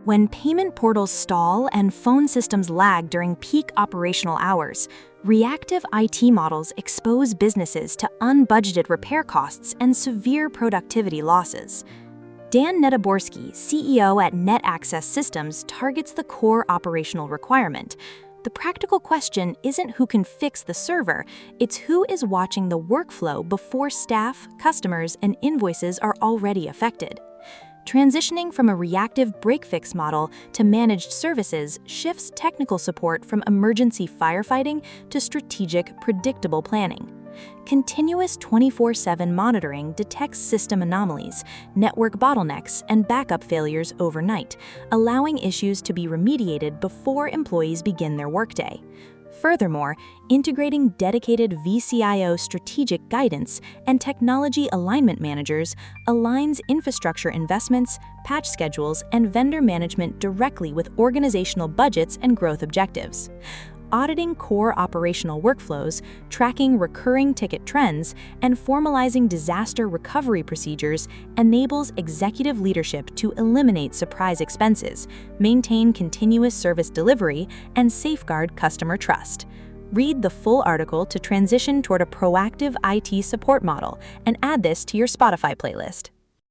When payment portals stall and phone systems lag during peak operational hours, reactive IT models expose businesses to unbudgeted repair costs and severe productivity losses. Dan Netaborsky, CEO at NetAccess Systems, targets the core operational requirement. The practical question isn't who can fix the server, it's who is watching the workflow before staff, customers, and invoices are already affected. Transitioning from a reactive break-fix model to managed services shifts technical support from emergency firefighting to strategic, predictable planning. Continuous 24/7 monitoring detects system anomalies, network bottlenecks, and backup failures overnight, allowing issues to be remediated before employees begin their workday. Furthermore, integrating dedicated vCIO strategic guidance and technology alignment managers aligns infrastructure investments, patch schedules, and vendor management directly with organizational budgets and growth objectives. Auditing core operational workflows, tracking recurring ticket trends, and formalizing disaster recovery procedures enables executive leadership to eliminate surprise expenses, maintain continuous service delivery, and safeguard customer trust. Read the full article to transition toward a proactive IT support model and add this to your Spotify playlist.